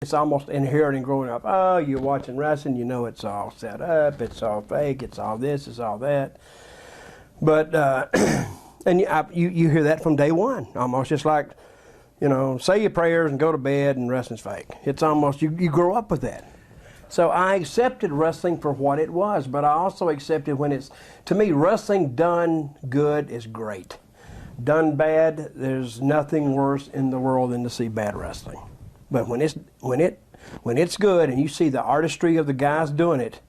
It's almost inheriting growing up. Oh, you're watching wrestling, you know it's all set up, it's all fake, it's all this, it's all that. But, and you hear that from day one, almost just like, you know, say your prayers and go to bed and wrestling's fake. It's almost, you grow up with that. So I accepted wrestling for what it was, but I also accepted when it's, to me, wrestling done good is great. Done bad, there's nothing worse in the world than to see bad wrestling. But when it's good and you see the artistry of the guys doing it,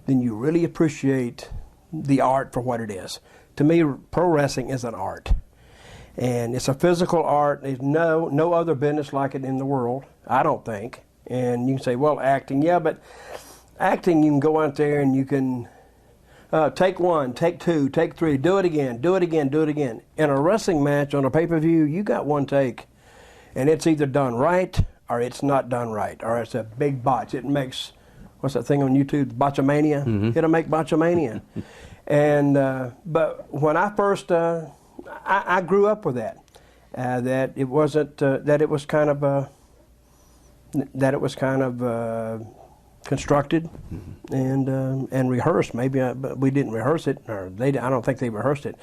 then you really appreciate the art for what it is. To me, pro wrestling is an art. And it's a physical art. There's no other business like it in the world, I don't think. And you can say, well, acting, yeah, but acting, you can go out there and you can take one, take two, take three, do it again, do it again, do it again. In a wrestling match on a pay-per-view, you got one take, and it's either done right or it's not done right, or it's a big botch. It makes, what's that thing on YouTube, Botchamania? Mm-hmm. It'll make Botchamania. And, but when I first, I grew up with that, that it wasn't, that it was kind of, constructed and rehearsed. Maybe but we didn't rehearse it, or I don't think they rehearsed it,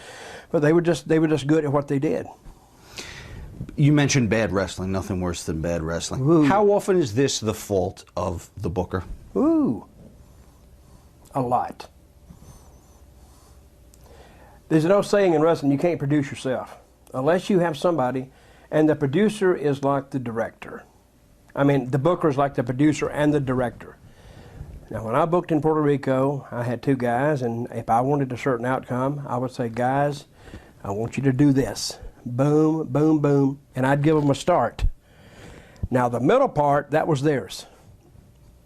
but they were just good at what they did. You mentioned bad wrestling. Nothing worse than bad wrestling. Ooh. How often is this the fault of the booker? Ooh, a lot. There's no saying in wrestling you can't produce yourself unless you have somebody, and the producer is like the director. I mean, the booker is like the producer and the director. Now, when I booked in Puerto Rico, I had two guys, and if I wanted a certain outcome, I would say, guys, I want you to do this. Boom, boom, boom, and I'd give them a start. Now, the middle part, that was theirs.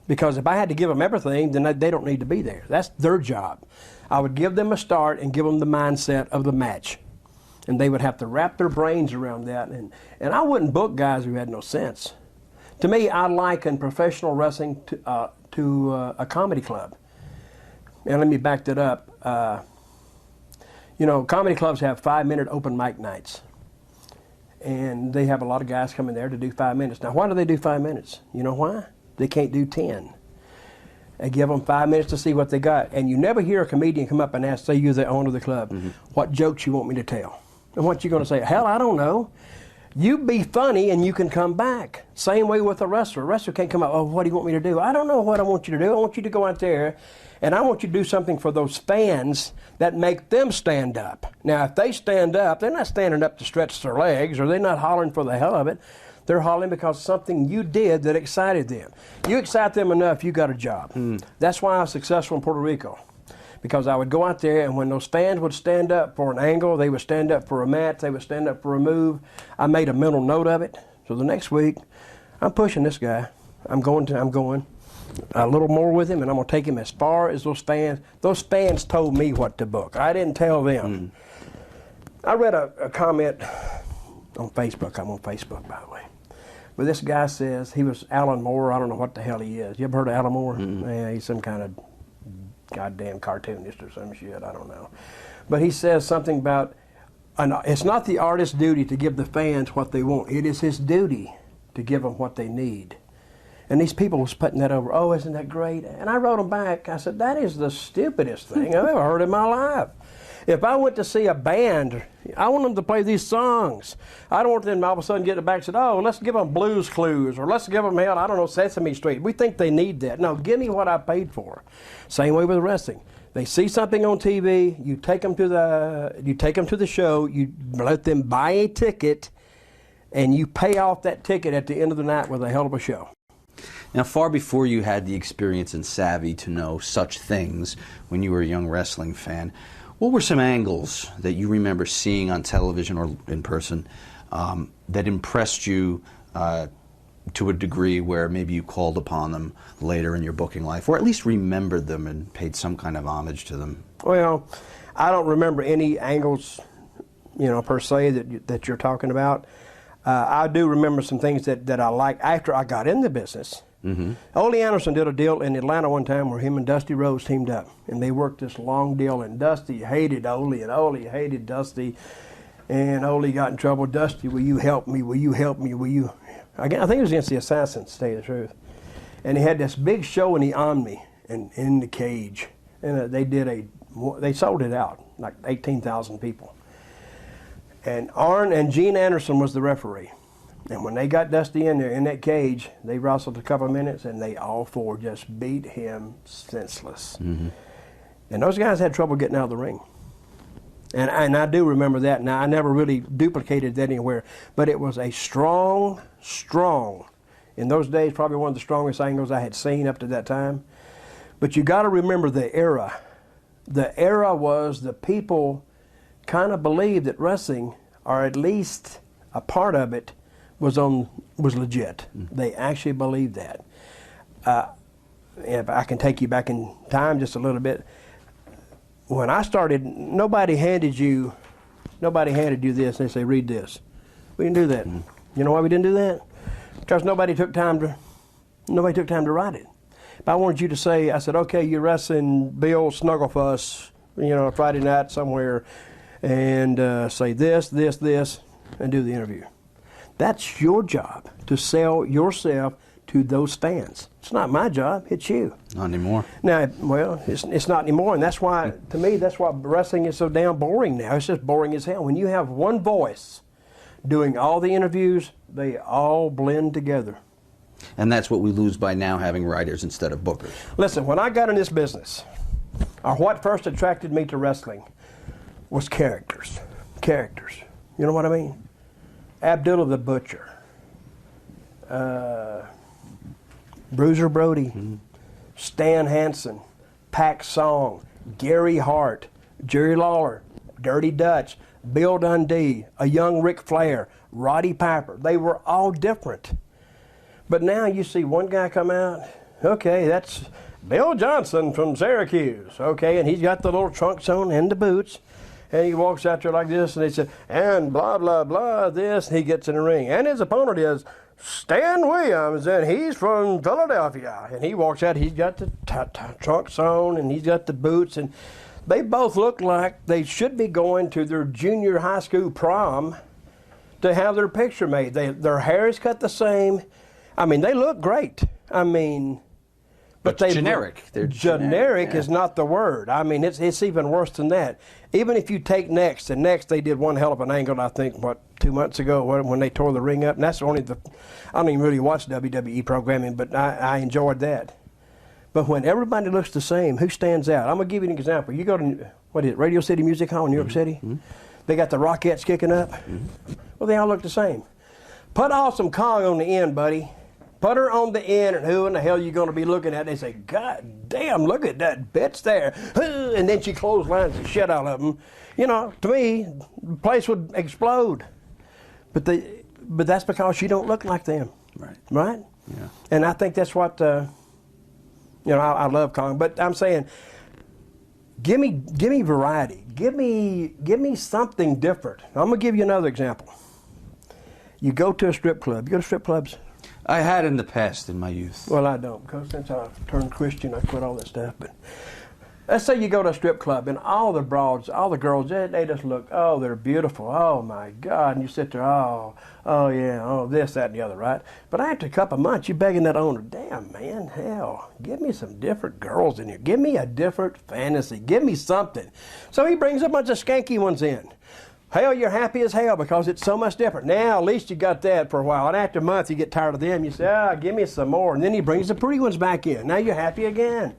Because if I had to give them everything, then they don't need to be there. That's their job. I would give them a start and give them the mindset of the match. And they would have to wrap their brains around that. And I wouldn't book guys who had no sense. To me, I liken professional wrestling to a comedy club. And let me back that up. You know, comedy clubs have 5-minute open mic nights. And they have a lot of guys coming there to do 5 minutes. Now, why do they do 5 minutes? You know why? They can't do 10. They give them 5 minutes to see what they got. And you never hear a comedian come up and ask, say you're the owner of the club, what jokes you want me to tell? And what you going to say? Hell, I don't know. You be funny and you can come back. Same way with a wrestler. A wrestler can't come up, oh, what do you want me to do? I don't know what I want you to do. I want you to go out there and I want you to do something for those fans that make them stand up. Now, if they stand up, they're not standing up to stretch their legs, or they're not hollering for the hell of it. They're hollering because something you did that excited them. You excite them enough, you got a job. That's why I was successful in Puerto Rico. Because I would go out there, and when those fans would stand up for an angle, they would stand up for a match, they would stand up for a move, I made a mental note of it. So the next week, I'm pushing this guy. I'm going a little more with him, and I'm going to take him as far as those fans. Those fans told me what to book. I didn't tell them. I read a comment on Facebook. I'm on Facebook, by the way. But this guy says, he was Alan Moore. I don't know what the hell he is. You ever heard of Alan Moore? Yeah, he's some kind of goddamn cartoonist or some shit. I don't know. But he says something about, it's not the artist's duty to give the fans what they want. It is his duty to give them what they need. And these people was putting that over, oh, isn't that great? And I wrote them back. I said, that is the stupidest thing I've ever heard in my life. If I went to see a band, I want them to play these songs. I don't want them all of a sudden get back and say, oh, let's give them Blues Clues, or let's give them, hell, I don't know, Sesame Street. We think they need that. No, give me what I paid for. Same way with wrestling. They see something on TV, you take them to the show, you let them buy a ticket, and you pay off that ticket at the end of the night with a hell of a show. Now, far before you had the experience and savvy to know such things when you were a young wrestling fan, what were some angles that you remember seeing on television or in person that impressed you to a degree where maybe you called upon them later in your booking life, or at least remembered them and paid some kind of homage to them? Well, I don't remember any angles, per se that you're talking about. I do remember some things that I liked after I got in the business. Ole Anderson did a deal in Atlanta one time where him and Dusty Rhodes teamed up, and they worked this long deal, and Dusty hated Ole, and Ole hated Dusty, and Ole got in trouble. Dusty, will you help me? Will you help me? Will you? I think it was against the Assassins, to tell you the truth. And he had this big show in the Omni, and in the cage. And they sold it out, like 18,000 people. And Arn and Gene Anderson was the referee. And when they got Dusty in there, in that cage, they wrestled a couple of minutes, and they all four just beat him senseless. Mm-hmm. And those guys had trouble getting out of the ring. And I do remember that. Now, I never really duplicated that anywhere. But it was a strong, in those days, probably one of the strongest angles I had seen up to that time. But you got to remember the era. The era was the people kind of believed that wrestling, or at least a part of it, was legit. Mm-hmm. They actually believed that. If I can take you back in time just a little bit, when I started, nobody handed you this and they say, read this. We didn't do that. Mm-hmm. You know why we didn't do that? Because nobody took time to write it. If I wanted you to say, I said, okay, you're wrestling Bill Snugglefuss, Friday night somewhere, and say this, and do the interview. That's your job, to sell yourself to those fans. It's not my job, it's you. Not anymore. Now, well, it's not anymore, and that's why, to me, that's why wrestling is so damn boring now. It's just boring as hell. When you have one voice doing all the interviews, they all blend together. And that's what we lose by now having writers instead of bookers. Listen, when I got in this business, or what first attracted me to wrestling was characters. Characters. You know what I mean? Abdullah the Butcher, Bruiser Brody, mm-hmm. Stan Hansen, Pac Song, Gary Hart, Jerry Lawler, Dirty Dutch, Bill Dundee, a young Ric Flair, Roddy Piper. They were all different. But now you see one guy come out, okay, that's Bill Johnson from Syracuse, okay, and he's got the little trunks on and the boots. And he walks out there like this, and they say, and blah, blah, blah, this, and he gets in the ring. And his opponent is Stan Williams, and he's from Philadelphia. And he walks out, he's got the trunks on, and he's got the boots, and they both look like they should be going to their junior high school prom to have their picture made. Their hair is cut the same. I mean, they look great. I mean... But they're generic. They're generic is not the word. I mean, it's even worse than that. Even if you take Next, and Next they did one hell of an angle, I think, 2 months ago when they tore the ring up. And that's only I don't even really watch WWE programming, but I enjoyed that. But when everybody looks the same, who stands out? I'm going to give you an example. You go to, Radio City Music Hall in New York City? Mm-hmm. They got the Rockettes kicking up. Mm-hmm. Well, they all look the same. Put Awesome Kong on the end, buddy. Put her on the end, and who in the hell are you going to be looking at? They say, God damn, look at that bitch there. And then she clotheslines the shit out of them. To me, the place would explode. But that's because she don't look like them. Right? Yeah. And I think that's what, I love Kong. But I'm saying, give me variety. Give me something different. I'm going to give you another example. You go to a strip club. You go to strip clubs? I had in the past, in my youth. Well, I don't, because since I turned Christian, I quit all that stuff. But let's say you go to a strip club, and all the broads, all the girls, they just look, oh, they're beautiful. Oh, my God. And you sit there, oh, yeah, oh, this, that, and the other, right? But after a couple of months, you're begging that owner, damn, man, hell, give me some different girls in here. Give me a different fantasy. Give me something. So he brings a bunch of skanky ones in. Hell, you're happy as hell because it's so much different. Now, at least you got that for a while. And after a month, you get tired of them. You say, give me some more. And then he brings the pretty ones back in. Now you're happy again.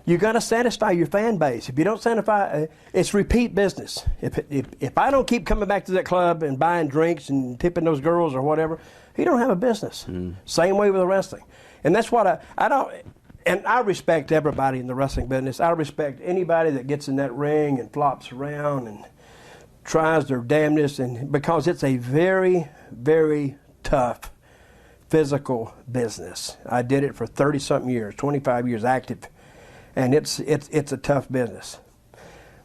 You got to satisfy your fan base. If you don't satisfy, it's repeat business. If I don't keep coming back to that club and buying drinks and tipping those girls or whatever, you don't have a business. Same way with the wrestling. And that's what I don't... And I respect everybody in the wrestling business. I respect anybody that gets in that ring and flops around and tries their damnedest, and because it's a very, very tough physical business. I did it for 30-something years, 25 years active, and it's a tough business.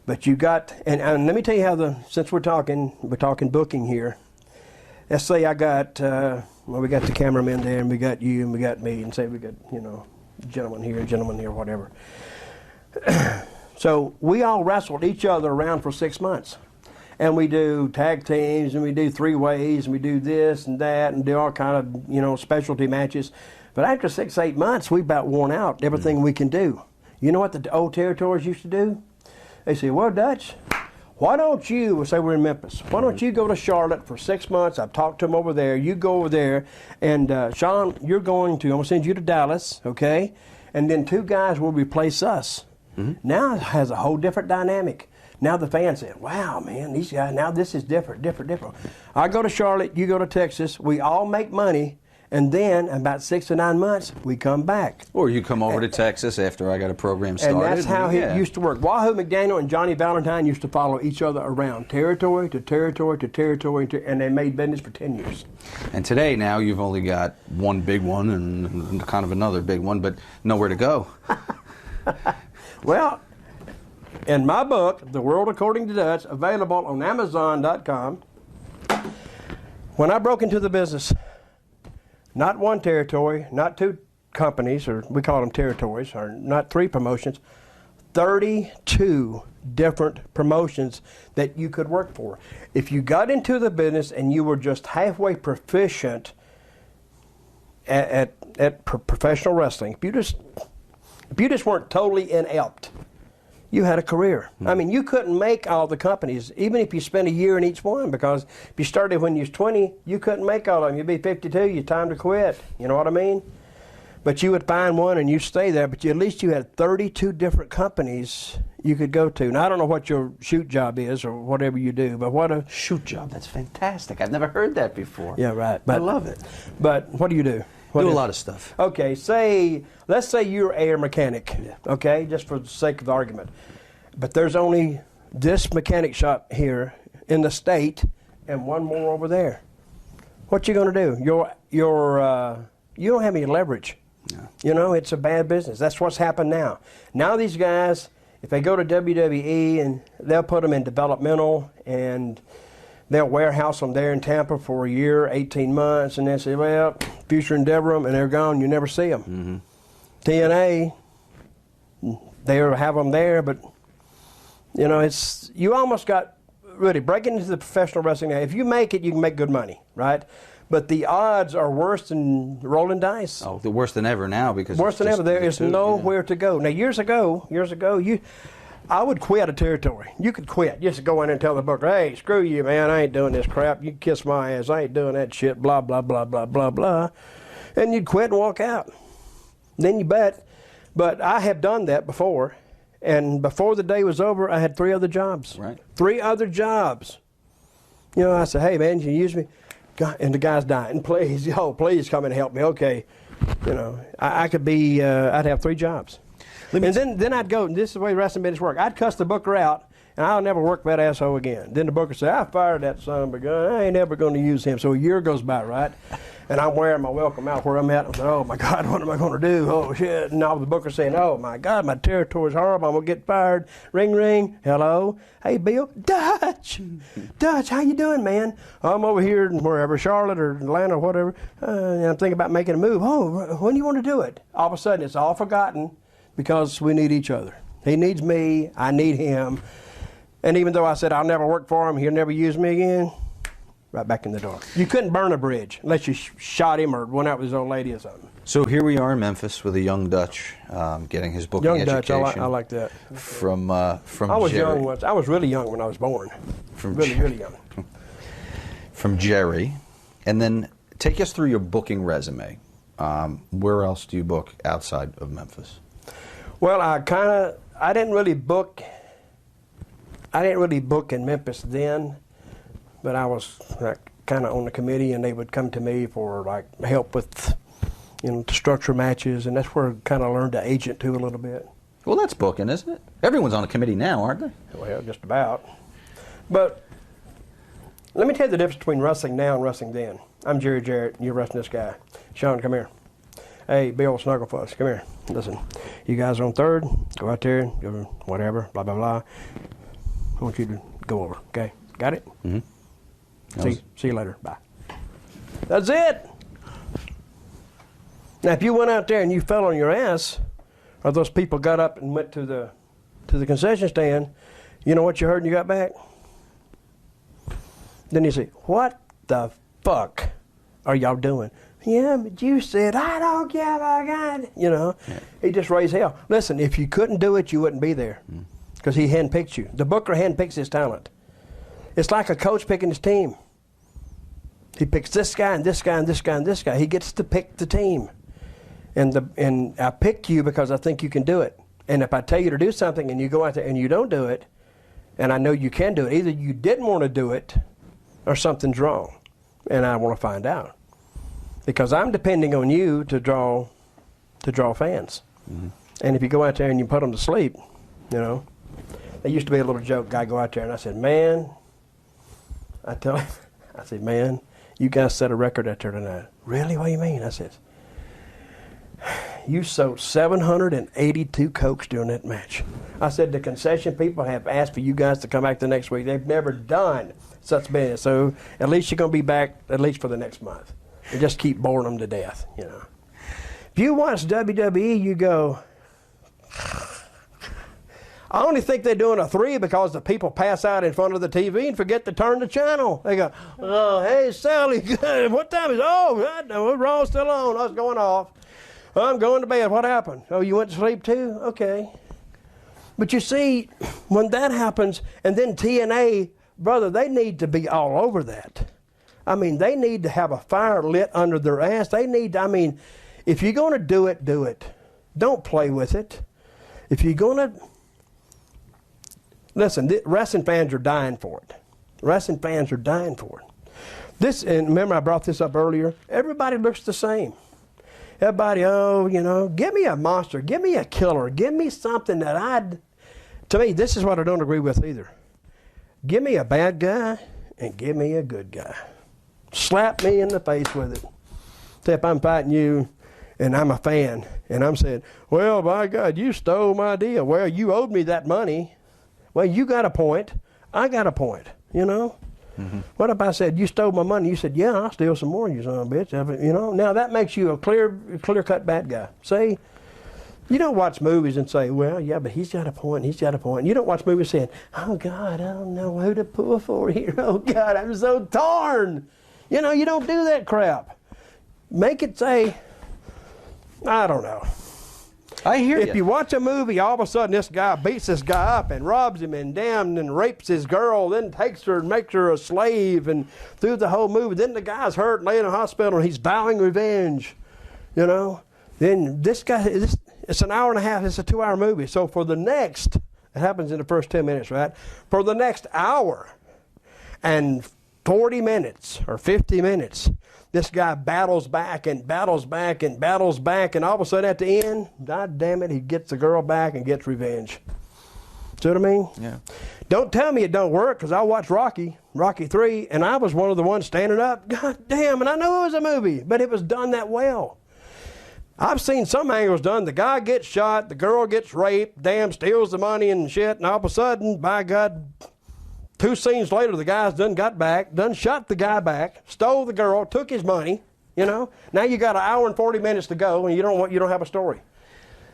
But you got, and let me tell you how since we're talking booking here. Let's say I got, we got the cameraman there, and we got you, and we got me, and say we got, gentleman here, whatever. So we all wrestled each other around for 6 months. and we do tag teams, and we do three-ways, and we do this and that, and do all kind of, you know, specialty matches. But after 6, 8 months, we about worn out everything we can do. You know what the old territories used to do? They say, well, Dutch, why don't you, say we're in Memphis, why don't you go to Charlotte for 6 months? I've talked to them over there. You go over there, and Sean, I'm going to send you to Dallas, okay? And then 2 guys will replace us. Now it has a whole different dynamic. Now the fans say, wow, man, these guys, now this is different. I go to Charlotte, you go to Texas, we all make money, and then about 6 to 9 months, we come back. Or you come over to Texas after I got a program started. And that's how it used to work. Wahoo McDaniel and Johnny Valentine used to follow each other around, territory to territory to territory, and they made business for 10 years. And today, now, you've only got one big one and kind of another big one, but nowhere to go. Well, in my book, The World According to Dutch, available on Amazon.com, when I broke into the business, not one territory, not 2 companies, or we call them territories, or not 3 promotions, 32 different promotions that you could work for. If you got into the business and you were just halfway proficient at professional wrestling, if you just weren't totally inept, you had a career. I mean, you couldn't make all the companies, even if you spent a year in each one, because if you started when you was 20, you couldn't make all of them. You'd be 52, you'd time to quit. You know what I mean? But you would find one and you stay there, but at least you had 32 different companies you could go to. Now, I don't know what your shoot job is or whatever you do, but what a... Shoot job, that's fantastic. I've never heard that before. Yeah, right. I love it. But what do you do? Do a lot of stuff. Okay, let's say you're air mechanic, okay, just for the sake of the argument. But there's only this mechanic shop here in the state and one more over there. What you going to do? You don't have any leverage. No. You know, it's a bad business. That's what's happened now. Now these guys, if they go to WWE, and they'll put them in developmental, and they'll warehouse them there in Tampa for a year, 18 months, and they say, well, future endeavor them, and they're gone. You never see them. TNA, they have them there, but, you know, you almost got, really, breaking into the professional wrestling now. If you make it, you can make good money, right? But the odds are worse than rolling dice. Oh, they're worse than ever now, because worse than ever. There is nowhere to go. Now, years ago, I would quit a territory. You could quit. Just go in and tell the booker, hey, screw you, man. I ain't doing this crap. You can kiss my ass. I ain't doing that shit. Blah, blah, blah, blah, blah, blah. And you'd quit and walk out. Then you bet. But I have done that before. And before the day was over, I had 3 other jobs. Right. 3 other jobs. You know, I said, hey, man, can you use me? And the guy's dying. Please, please come and help me. Okay. You know, I could be, I'd have 3 jobs. And then I'd go, and this is the way wrestling business work. I'd cuss the booker out, and I'll never work that asshole again. Then the booker say, I fired that son of a gun. I ain't ever going to use him. So a year goes by, right? And I'm wearing my welcome out where I'm at. I'm saying, oh, my God, what am I going to do? Oh, shit. And all the booker's saying, oh, my God, my territory's horrible. I'm going to get fired. Ring, ring. Hello? Hey, Bill? Dutch, how you doing, man? I'm over here in wherever, Charlotte or Atlanta or whatever, and I'm thinking about making a move. Oh, when do you want to do it? All of a sudden, it's all forgotten because we need each other. He needs me. I need him. And even though I said I'll never work for him, he'll never use me again, right back in the door. You couldn't burn a bridge unless you shot him or went out with his old lady or something. So here we are in Memphis with a young Dutch getting his booking education. Young Dutch, I like that. From I was Jerry. young once. I was really young when I was born. Really young. From Jerry. And then take us through your booking resume. Where else do you book outside of Memphis? Well, I didn't really book in Memphis then, but I was kind of on the committee, and they would come to me for help with, to structure matches, and that's where I kind of learned to agent too a little bit. Well, that's booking, isn't it? Everyone's on a committee now, aren't they? Well, just about. But let me tell you the difference between wrestling now and wrestling then. I'm Jerry Jarrett, and you're wrestling this guy. Sean, come here. Hey, Bill Snugglefuss, come here. Listen, you guys are on third. Go out there, go whatever, blah, blah, blah. I want you to go over, okay? Got it? Mm-hmm. See you later. Bye. That's it. Now, if you went out there and you fell on your ass, or those people got up and went to the concession stand, you know what you heard when you got back? Then he say, what the fuck are y'all doing? Yeah, but you said, I don't give a God. You know, he just raised hell. Listen, if you couldn't do it, you wouldn't be there because he handpicked you. The booker handpicks his talent. It's like a coach picking his team. He picks this guy and this guy and this guy and this guy. He gets to pick the team. And I picked you because I think you can do it. And if I tell you to do something and you go out there and you don't do it, and I know you can do it, either you didn't want to do it or something's wrong. And I want to find out. Because I'm depending on you to draw fans. And if you go out there and you put them to sleep, you know. There used to be a little joke, guy go out there and I said, man, I tell him, I said, man, you guys set a record out there tonight. Really? What do you mean? I said, you sold 782 Cokes during that match. I said, the concession people have asked for you guys to come back the next week. They've never done such business. So at least you're going to be back at least for the next month. And just keep boring them to death, you know. If you watch WWE, you go, I only think they're doing a 3 because the people pass out in front of the TV and forget to turn the channel. They go, oh, hey, Sally, what time is it? Oh, I know, Raw's still on. I was going off. I'm going to bed. What happened? Oh, you went to sleep too? Okay. But you see, when that happens, and then TNA, brother, they need to be all over that. I mean, they need to have a fire lit under their ass. They need to, I mean, if you're going to do it, do it. Don't play with it. If you're going to, listen, wrestling fans are dying for it. Wrestling fans are dying for it. This, and remember I brought this up earlier, everybody looks the same. Everybody, oh, you know, give me a monster, give me a killer, give me something that to me, this is what I don't agree with either. Give me a bad guy and give me a good guy. Slap me in the face with it. Except I'm fighting you and I'm a fan and I'm saying, well, by God, you stole my deal. Well, you owed me that money. Well, you got a point. I got a point, you know? What if I said, you stole my money? You said, yeah, I'll steal some more, you son of a bitch. You know, now that makes you a clear-cut bad guy. See, you don't watch movies and say, well, yeah, but he's got a point, he's got a point. You don't watch movies saying, oh, God, I don't know who to pull for here. Oh, God, I'm so torn. You know, you don't do that crap. Make it say, I don't know. I hear you. If you watch a movie, all of a sudden this guy beats this guy up and robs him and damn and rapes his girl, then takes her and makes her a slave, and through the whole movie, then the guy's hurt and laying in a hospital and he's vowing revenge, you know. Then this guy, it's an hour and a half, it's a 2-hour movie. So for the next, it happens in the first 10 minutes, right? For the next hour and 40 minutes or 50 minutes, this guy battles back and battles back and battles back, and all of a sudden at the end, God damn it, he gets the girl back and gets revenge. See what I mean? Yeah. Don't tell me it don't work, because I watched Rocky 3, and I was one of the ones standing up. God damn, and I know it was a movie, but it was done that well. I've seen some angles done. The guy gets shot, the girl gets raped, damn, steals the money and shit, and all of a sudden, by God, 2 scenes later, the guy's done got back, done shot the guy back, stole the girl, took his money, you know. Now you got an hour and 40 minutes to go, and you don't have a story.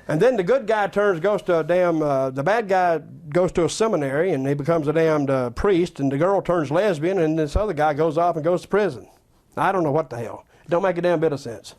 And then the good guy goes to a damn, the bad guy goes to a seminary, and he becomes a damned priest, and the girl turns lesbian, and this other guy goes off and goes to prison. I don't know what the hell. It don't make a damn bit of sense.